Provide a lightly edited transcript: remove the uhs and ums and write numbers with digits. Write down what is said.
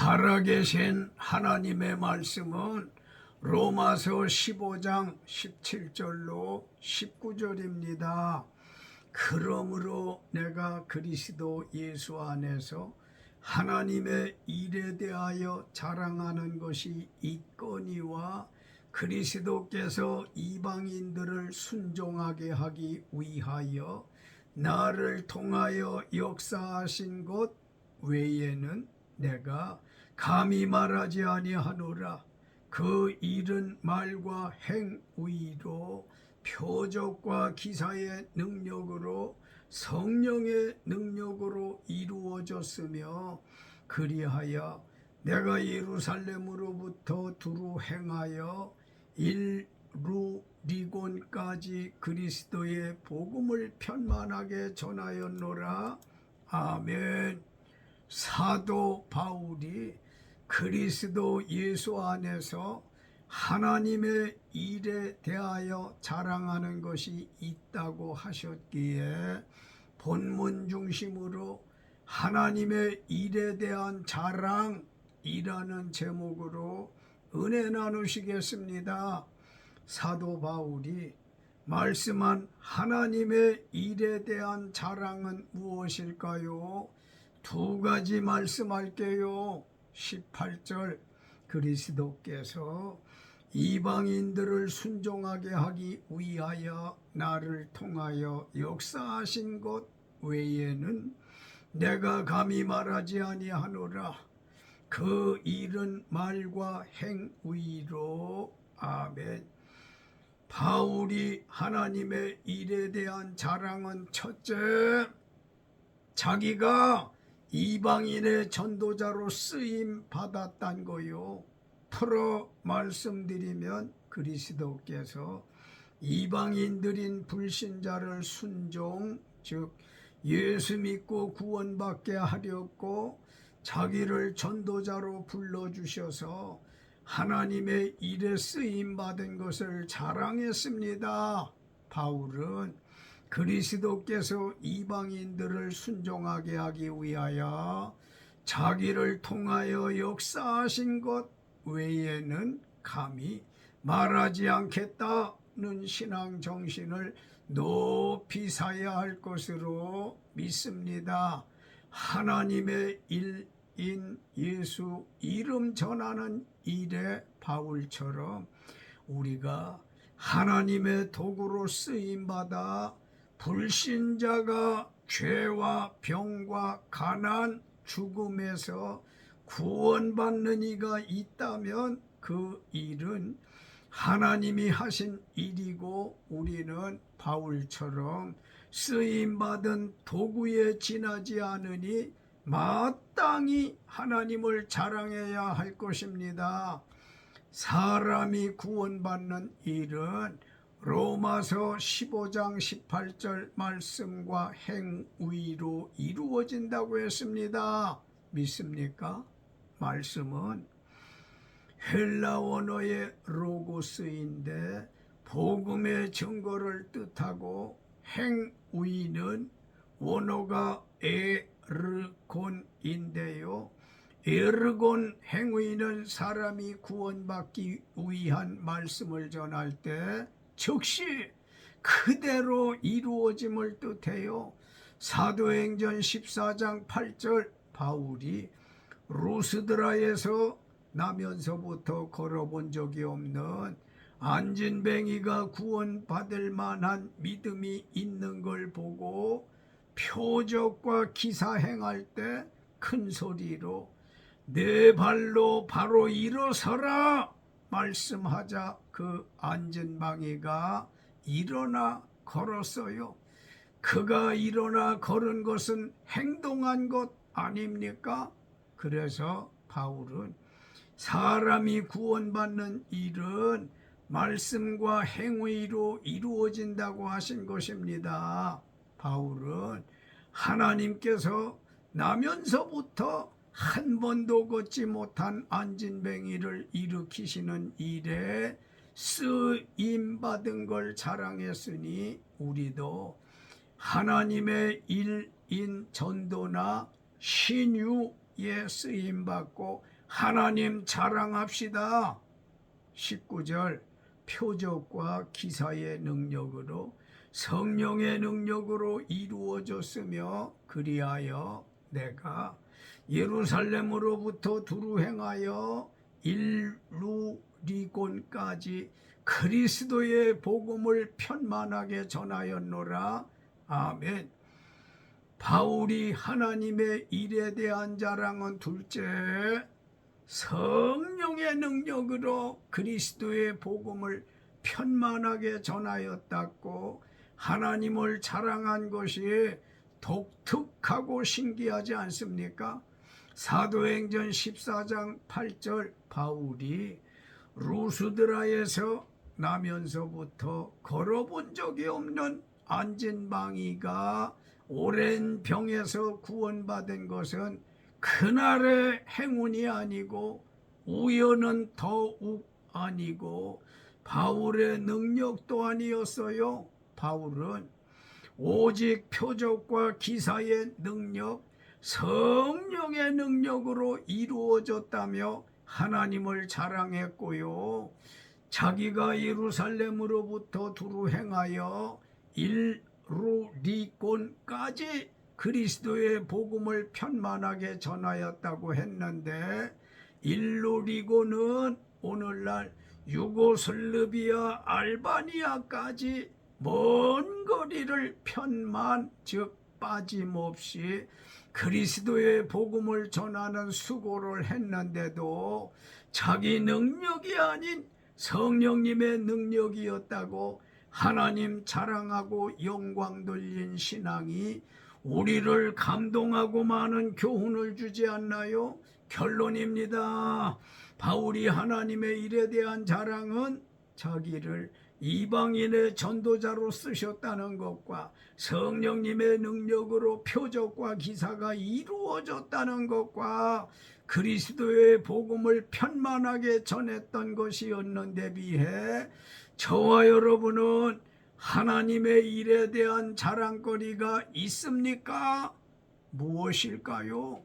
살아계신 하나님의 말씀은 로마서 15장 17절로 19절입니다. 그러므로 내가 그리스도 예수 안에서 하나님의 일에 대하여 자랑하는 것이 있거니와 그리스도께서 이방인들을 순종하게 하기 위하여 나를 통하여 역사하신 것 외에는 내가 감히 말하지 아니하노라. 그 일은 말과 행위로 표적과 기사의 능력으로 성령의 능력으로 이루어졌으며 그리하여 내가 예루살렘으로부터 두루 행하여 일루리곤까지 그리스도의 복음을 편만하게 전하였노라. 아멘. 사도 바울이 그리스도 예수 안에서 하나님의 일에 대하여 자랑하는 것이 있다고 하셨기에 본문 중심으로 하나님의 일에 대한 자랑이라는 제목으로 은혜 나누시겠습니다. 사도 바울이 말씀한 하나님의 일에 대한 자랑은 무엇일까요? 두 가지 말씀할게요. 18절 그리스도께서 이방인들을 순종하게 하기 위하여 나를 통하여 역사하신 것 외에는 내가 감히 말하지 아니하노라. 그 일은 말과 행위로. 아멘. 바울이 하나님의 일에 대한 자랑은 첫째, 자기가 이방인의 전도자로 쓰임 받았단 거요. 풀어 말씀드리면 그리스도께서 이방인들인 불신자를 순종, 즉 예수 믿고 구원받게 하렸고 자기를 전도자로 불러주셔서 하나님의 일에 쓰임 받은 것을 자랑했습니다. 바울은 그리스도께서 이방인들을 순종하게 하기 위하여 자기를 통하여 역사하신 것 외에는 감히 말하지 않겠다는 신앙 정신을 높이 사야 할 것으로 믿습니다. 하나님의 일인 예수 이름 전하는 일에 바울처럼 우리가 하나님의 도구로 쓰임받아 불신자가 죄와 병과 가난, 죽음에서 구원받는 이가 있다면 그 일은 하나님이 하신 일이고 우리는 바울처럼 쓰임받은 도구에 지나지 않으니 마땅히 하나님을 자랑해야 할 것입니다. 사람이 구원받는 일은 로마서 15장 18절 말씀과 행위로 이루어진다고 했습니다. 믿습니까? 말씀은 헬라 원어의 로고스인데 복음의 증거를 뜻하고 행위는 원어가 에르곤인데요. 에르곤 행위는 사람이 구원받기 위한 말씀을 전할 때 즉시 그대로 이루어짐을 뜻해요. 사도행전 14장 8절 바울이 루스드라에서 나면서부터 걸어본 적이 없는 안진뱅이가 구원받을 만한 믿음이 있는 걸 보고 표적과 기사 행할 때 큰 소리로 내 발로 바로 일어서라 말씀하자 그 안진뱅이가 일어나 걸었어요. 그가 일어나 걸은 것은 행동한 것 아닙니까? 그래서 바울은 사람이 구원받는 일은 말씀과 행위로 이루어진다고 하신 것입니다. 바울은 하나님께서 나면서부터 한 번도 걷지 못한 안진뱅이를 일으키시는 일에 쓰임받은 걸 자랑했으니 우리도 하나님의 일인 전도나 신유 쓰임받고 하나님 자랑합시다. 19절 표적과 기사의 능력으로 성령의 능력으로 이루어졌으며 그리하여 내가 예루살렘으로부터 두루 행하여 일루리곤까지 그리스도의 복음을 편만하게 전하였노라. 아멘. 바울이 하나님의 일에 대한 자랑은 둘째, 성령의 능력으로 그리스도의 복음을 편만하게 전하였다고 하나님을 자랑한 것이 독특하고 신기하지 않습니까? 사도행전 14장 8절 바울이 루스드라에서 나면서부터 걸어본 적이 없는 안진방이가 오랜 병에서 구원받은 것은 그날의 행운이 아니고 우연은 더욱 아니고 바울의 능력도 아니었어요. 바울은 오직 표적과 기사의 능력, 성령의 능력으로 이루어졌다며 하나님을 자랑했고요. 자기가 예루살렘으로부터 두루 행하여 일루리곤까지 그리스도의 복음을 편만하게 전하였다고 했는데, 일루리곤은 오늘날 유고슬라비아 알바니아까지 먼 거리를 편만, 즉 빠짐없이 그리스도의 복음을 전하는 수고를 했는데도 자기 능력이 아닌 성령님의 능력이었다고 하나님 자랑하고 영광 돌린 신앙이 우리를 감동하고 많은 교훈을 주지 않나요? 결론입니다. 바울이 하나님의 일에 대한 자랑은 자기를 이방인의 전도자로 쓰셨다는 것과 성령님의 능력으로 표적과 기사가 이루어졌다는 것과 그리스도의 복음을 편만하게 전했던 것이었는데 비해 저와 여러분은 하나님의 일에 대한 자랑거리가 있습니까? 무엇일까요?